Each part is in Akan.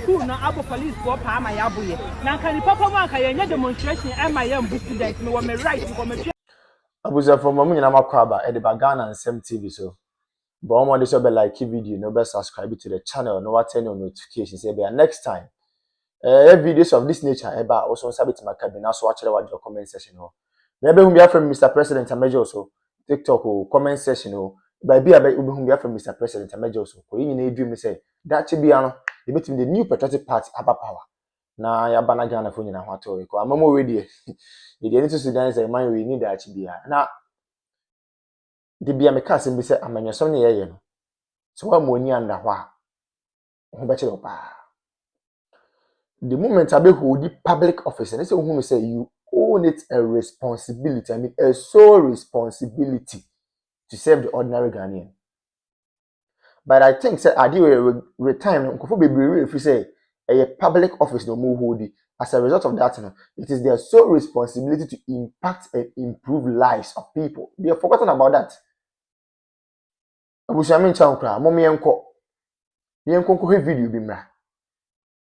School na abo police for pa ma yaboye. Na kan papa ma ka yenye demonstration e ma yam student me wo me right ko me Abuza from mamu nyina makwaba e de Ghana and Sem TV so. But omo dey so be like video, no be subscribe to the channel, no what turn on notifications say be next time. Videos of this nature eba also sabit makabina so watch your comment section ho. Maybe whom be from Mr. President Amajo so TikTok or comment section ho. By be whom be from Mr. President Amajo so. Ko yin na dream say that be ano e between the new patriotic party aba power. Na ya bana Ghana fo nyina ho ato ko amamo we dey. The need to Sudan say man we need that be na the be ameka asem bi say amanyasom ne yeye no. So wa mo ni anda ho a ho be chiro pa. The moment I be hold the public office, and they say, who say you own it a responsibility. I mean, a sole responsibility to serve the ordinary Ghanaian. But I think, say, I do retirement. If you say a public office no more hold it, as a result of that, it is their sole responsibility to impact and improve lives of people. They have forgotten about that. Abushamin chankra, mommy enko. The enko video bimra.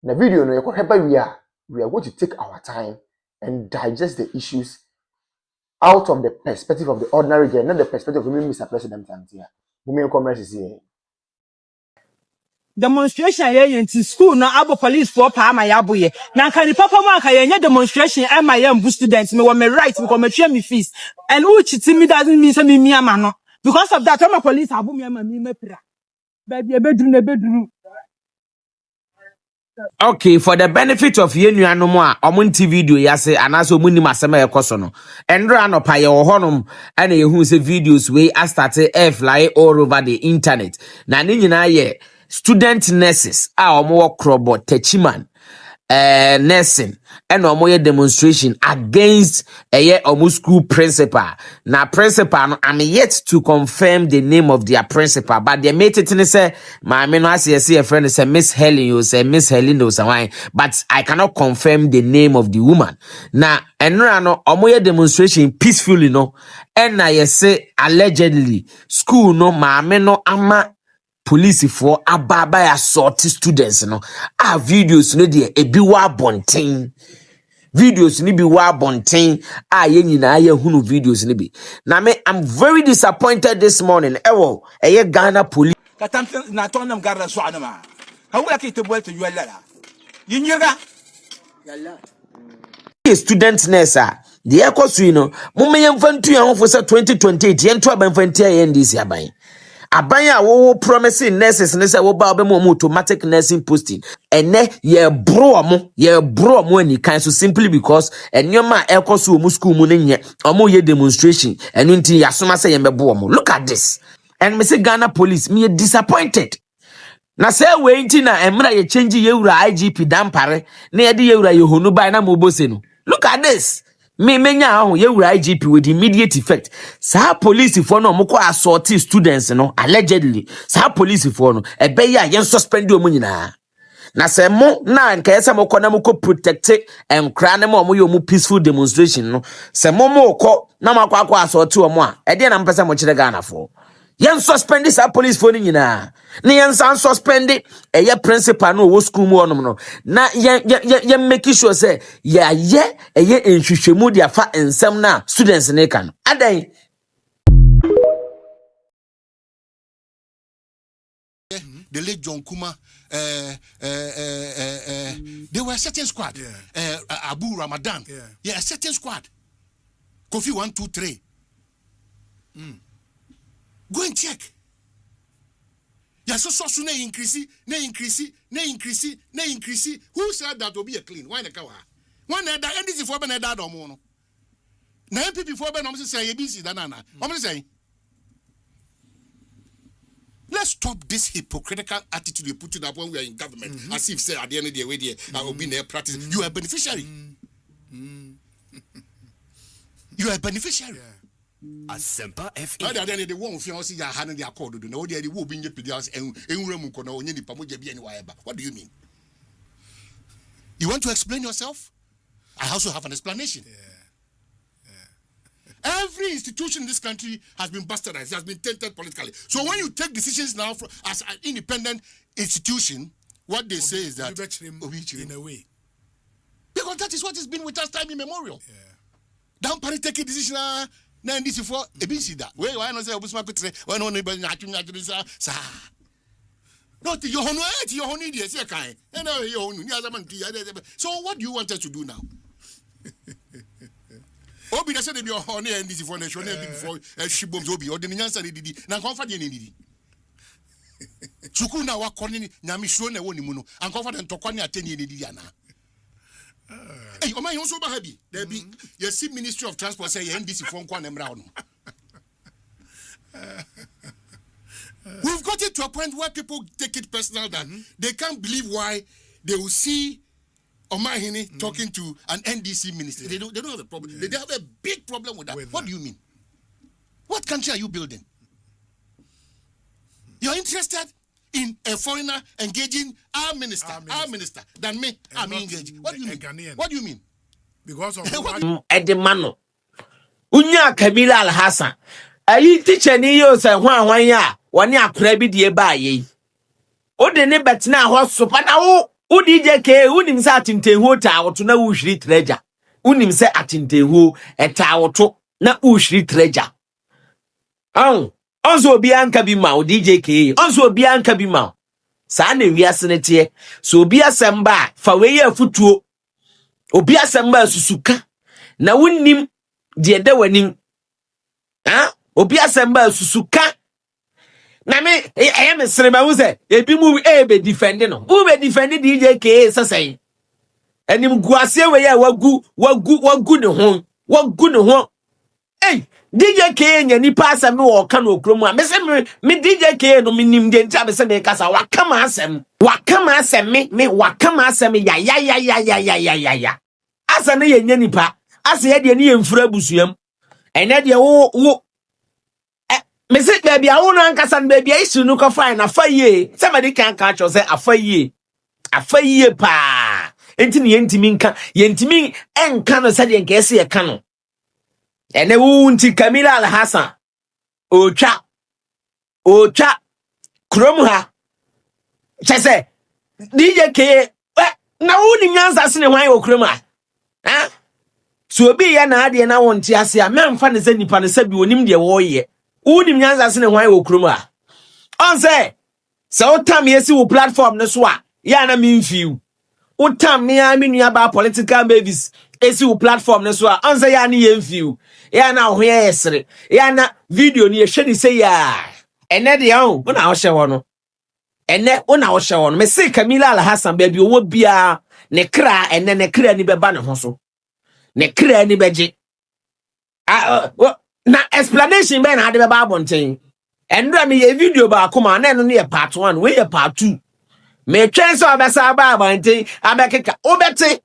The video no we are going to take our time and digest the issues out of the perspective of the ordinary girl, not the perspective of Mr. President here. demonstration ye in school na abo police for pa ma yaboye. Na kan papa ma ka yenye demonstration e ma yam students me wo me right because me share me fees. And who cheating me doesn't mean say me ama no. Because of that, all police abo me ama me pra. Baby e bedru. Okay, for the benefit of ye nuanom a omonti video yase anaso muni masema ekoso no. Endra no pa ye wo honom ana ye hu se videos we a start fly all over the internet. Na ne nyina ye student nurses a omo krobo techiman nursing and omo demonstration against omo school principal. Na principal no, I'm yet to confirm the name of their principal, but they made it in say my no as a friend say Miss Helen, you say Miss Helen or something, but I cannot confirm the name of the woman. Na enra no omo demonstration peacefully no, and I say allegedly school no maame no ama police for ababa assault students no videos no dey ebi wa bonten videos ni bi wa bonten ye nyina ye hunu videos ni bi na me I'm very disappointed this morning ewo Ghana police katam na tonam garra so anama hawla ki tebwel to yalla yinyiga yalla student nurse the ekosu no mumenye mfantu ya hofo se 2028 yento abanfanti ya NDC aban abanya wo promising nurses ne say wo ba be mo automatic nursing posting ene ye bro mo ani kan so simply because enyoma ekoso mu school mu nye omo ye demonstration enu nti yasoma say ye mebo mo. Look at this, and me say Ghana police me disappointed na say we nti na emra ye change ye wura IGP dampare na ye de ye wura ye honu bai na mo bose no. Look at this, me menya ho ye wura IGP with immediate effect. Sa police for no moko assault students no allegedly. Sa police for no e be ya yen suspend o nyina. Na se mo na nka yesa moko na moko protect enkra na mo yo mu peaceful demonstration no. Se mo ko na makwa assault o mo a e de na mpesa mo kire Ghana for. Yen suspend this police for nyina. Na yen san suspend eye principal no wo school mu onom no. Na yen make sure say ye eye enhwehwemu dia fa ensem na students ne kan. Adan the late John Kuma, they were a certain squad. Abu Ramadan, a certain squad. Kofi 1, 2, 3. Go and check. So increase. Who said that will be a clean? Why the cow? One that NDC for Benedad or Mono. Now, people for Ben say ABC, Danana. I'm saying. Let's stop this hypocritical attitude you put it up when we are in government. As if say at the end of the day, I will be in their practice. You are a beneficiary. You are a beneficiary. Asempa F. Other than the one who see your hand in the accord, no, they will be in your pedias and Remukono, any Pamoja be anywhere. What do you mean? You want to explain yourself? I also have an explanation. Every institution in this country has been bastardized, has been tainted politically. So when you take decisions now as an independent institution, what they say is that in a way. Because that is what has been with us time immemorial. Yeah. Down party take a decision na NDC-4 ABC that. Why not say Obusma Kutre? Why not anybody sa? No, your honor, yes, you can. So what do you want us to do now? Obi na say dem your honor NDC-4 nation before she bombs Obi or the nyansa didi na comfort ye didi. Chuku na wa koni nyame suro na woni mu no and comfort and tokwane ateni didi ana. Hey, o man you so ba habi. There be you see Ministry of Transport say NDC-4 nkwa na mra no. We've got it to a point where people take it personal that they can't believe why they will see Omahini talking to an NDC minister. Yeah. They don't have a problem. Yeah. They have a big problem with that. What do you mean? What country are you building? You're interested in a foreigner engaging our minister than me. I'm engaged. What do you mean? Ghanaian. What do you mean? Because of Edemano. Unya Kabila Al-Hassan. Ayi teacher ni yo say hwan ya woni akora bi de ba yi o de ne betina ho so pa na wo DJ ke unim se atintenhu ta woto na wo hwiri treasure unim se atintenhu eta woto na wo hwiri treasure onzo obi anka bi ma o DJ ke onzo obi anka bi ma sa na wiase ne tie so obi asamba fa we ya futuo obi asamba susuka na wonim de da wanim obi asamba susuka na me am srema wo se ebi mu be defend no wo be defend DJ K sasai enim guase we ya wagu ne ho eh DJ K nya ni pa asem wo ka no okromu a me se me DJ K no minim de ntia be se me kasa wakama asem me wakama asem ya asa ne ye nya nipa asa ye de ne ye mfura busuam ene de wo me say baby I won't ankasa baby I issue no ka fine na fa ye somebody can catch us say afa ye pa enti ne yentimi nka yentimi enka no say de nka ese ye ka no ene wu nti Kamila Al-Hassan otwa krom ha chese DJ K na wu ni nyansa se ne hwan wo krom ha so obi ya na ade na wonti ase a memfa ne se nipa ne sabi onim de wo ye unim nyanza se ne hwan wo krom a on say so tam yesi wo platform ne so a ya na memfiu utam me a me nua ba political babies esi wo platform ne so a on say ya na yemfiu ya na ho yesere ya na video ni ehwe ni say ya ene de ho na wo hye wo no ene wo na wo hye wo no me say Kamila Al-Hassan baby owo bia ne kra ene ne kra ni beba ne ho so ne kra ni beje na explanation be na de be abonten endra me ye video ba akoma na no ne part 1 we ye part 2 me twen so obesa ba abonten abekeka obeti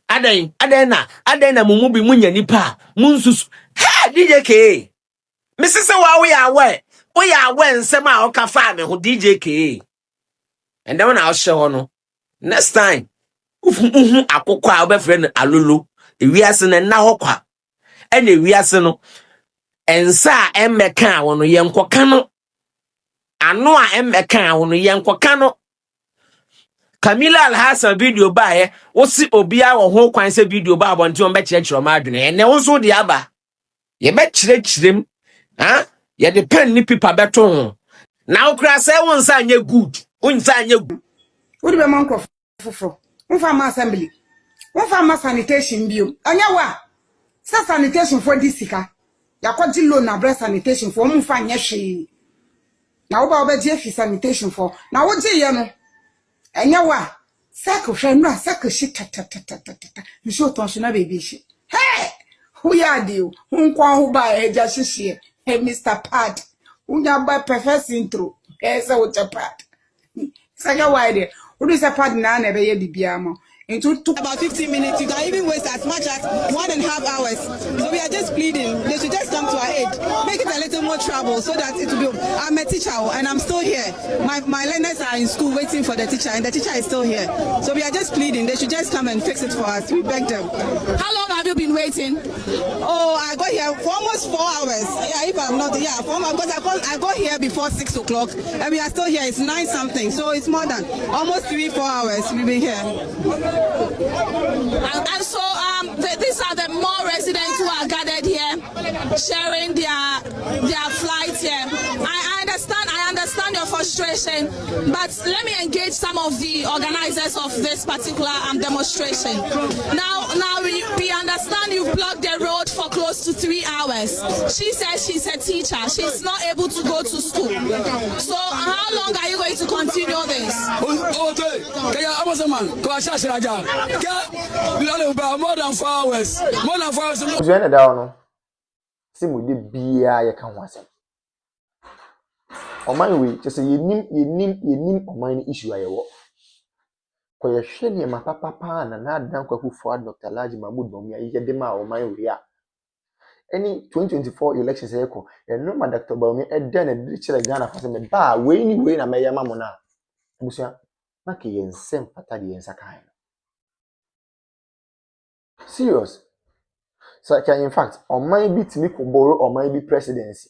aden na mumu bi munya nipa munsusu ha DJ K Mrs. wa we are nsem a o ka fa me ho DJ K and then na o hye ho no next time ufu akokwa a obefre no alolo ewiase na ho kwa ene wiase no ensa emmeka wono yenkoka no ano a emmeka wono yenkoka no Kamila Al-Hassan video ba wo si obia wo ho kwan se video ba abonti on be kirechiro ma adwene ene wo so de aba ye be kirechirem ye de pen ni paper beto ho na wo kra se won sa anya good unsa anya good wo de be man ko foforo won fa ma assembly won fa ma sanitation bio anya wa sa sanitation for disika yakwaji loan na breast sanitation for mu fa nya hwe na wo ba obeje fi sanitation for na wo je ye no anya wa sako hwe no sako shi tatatata nso tonshina baby shi hey who ya dio nkwa ho ba eja hihie hey Mr. Pad unya ba perfect intro say what a pad sanya wa de wo do say pad na be ye bibia mo It took about 15 minutes. You can even waste as much as 1.5 hours. So we are just pleading. They should just come to our aid. Make it a little more trouble so that it will be. I'm a teacher and I'm still here. My learners are in school waiting for the teacher and the teacher is still here. So we are just pleading. They should just come and fix it for us. We beg them. How long have you been waiting? Oh, I got here for almost 4 hours. Yeah, if I'm not, yeah, 4 hours. Because I got here before 6 o'clock and we are still here. It's 9 something. So it's more than almost 3-4 hours we've been here. And so these are the more residents who are gathered here, sharing their flight here. I understand your frustration, but let me engage some of the organizers of this particular demonstration. Now we understand you've blocked the road for close to 3 hours. She says she's a teacher. She's not able to go to school. So how long are you going to continue this? Amasaman, more than 4 hours. More than 4 hours. Join down. See, we did be a can once. On my way, just say you name on my issue. I walk. For your shady, my papa, and not down who for Dr. Large Mahmoud Bomia, you get them out on my way. Any 2024 elections, echo, and no, my Dr. Bomia, and then a digital Ghana for some bar, way, I may mamona. Monsieur, Maki and Sem Patadi and Sakai. Serious. So, in fact, on my bit, me could borrow or my be presidency.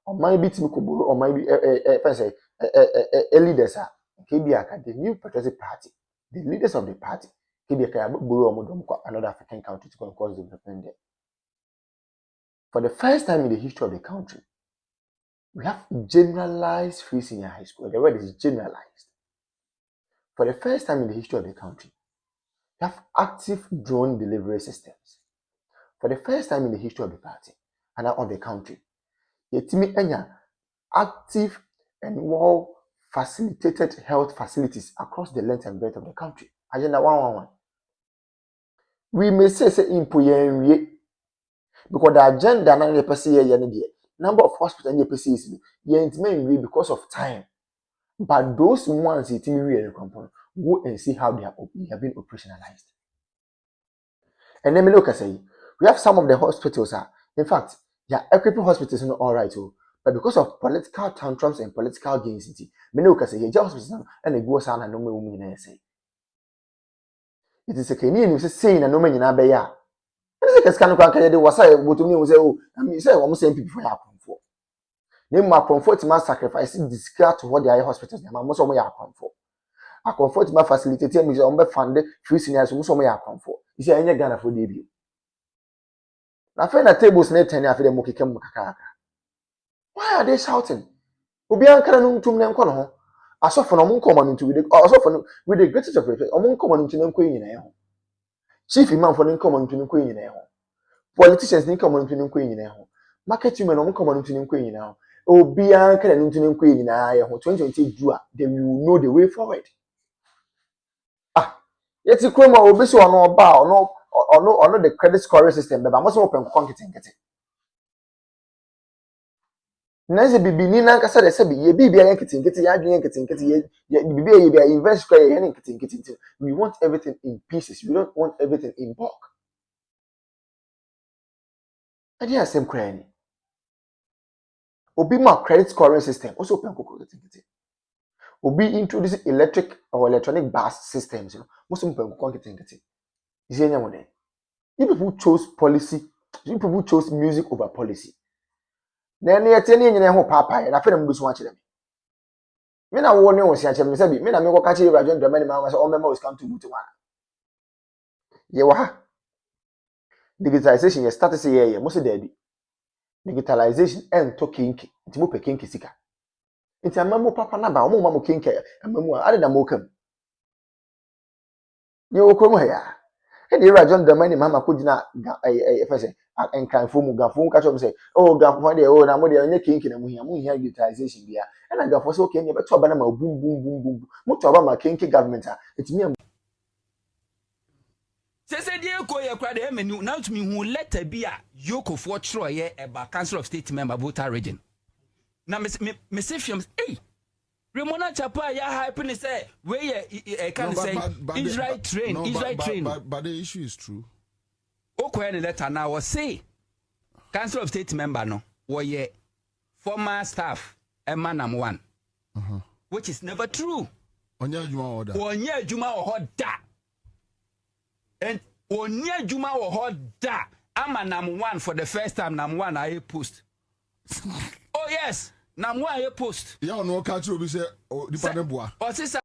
On my bit, me could borrow or my be a leaders are KBA, the new patriotic party, the leaders of the party, KBA borrow another African country to cause development there. For the first time in the history of the country, we have generalized free senior high school. The word is generalized. For the first time in the history of the country, we have active drone delivery systems. For the first time in the history of the party and of the country, Yetimi Enya active and well facilitated health facilities across the length and breadth of the country. Agenda 111. We may say impoyen because the agenda na the person here number of hospitals and the is intimate because of time. But those ones go and see how they have been operationalized. And then me look at say we have some of the hospitals in fact, yeah, equipping hospitals are all right, but because of political tantrums and political gains, me look at say yeah, hospitals and they go and no me say. It is a Kenyan who saying and no man in Abaya. This is kind of can't do was I would to me say, oh, I mean, say almost same people for comfort. Name my comfort must sacrifice discard to what the hospitals, most of my comfort. A comfort my facilitator is on the funded free seniors who some are comfort. You see, any Ghana for debut. Now, find a tables net and after the Mokika. Why are they shouting? Ubian Cannon to Nankono. I saw from among common into with the greatest of respect among common to Queen in a home. Chief Imam for the common to Queen in a home. Politicians need common to Queen in a home. Market women on common to Queen now. Ubian Cannon to Queen in a home 2020 Jua, then you know the way forward. Yet you come over so no bow no the credit scoring system, but I must open content. Nancy Bibi Nina Casa de Sebi, ye be a kitting, ye invest square and kitting. We want everything in pieces, we don't want everything in bulk. And here same cranny. Obi my credit scoring system, also open kitting. Obi introduce electric or electronic bus systems, most of them kitting. Is any one day? You people chose policy, you people chose music over policy. Then you tell me you papa, and I feel I'm going to watch them. Men are warning was such a message. Men are not catching you. I don't remember all members come to do to one. Yewa. Digitalization, you start to say, yeah, most of the digitalization and talking to move a kinky sika. It's a mamma papa number, or mamma kinky, and mamma added a mokum. You will come here. And you are John the money, Mamma could not and can form Gafon catch up say, oh, Gafon, oh, I'm only a king and we have utilization here. And I got for so can you but to Banama boom, boom, boom, boom, much about my kinky government. It's me. Say, dear, go your credit, and you now to me who let a be a yoke of what Troy about Council of State member voter region. Now, Miss Iffiums, hey, Remona Chapa ya hype say where can say Israel train, Israel train. But the issue is true. Okay, the letter now was say Council of State member no, were former staff Emanam 1, which is never true. Onya Juma order. Onya Juma or da. And Onya Juma or da. Amanam 1 for the first time. Nam 1 I post. Oh yes, Nam 1 I post. Yeah, no catch you. We say, oh, the panel boy.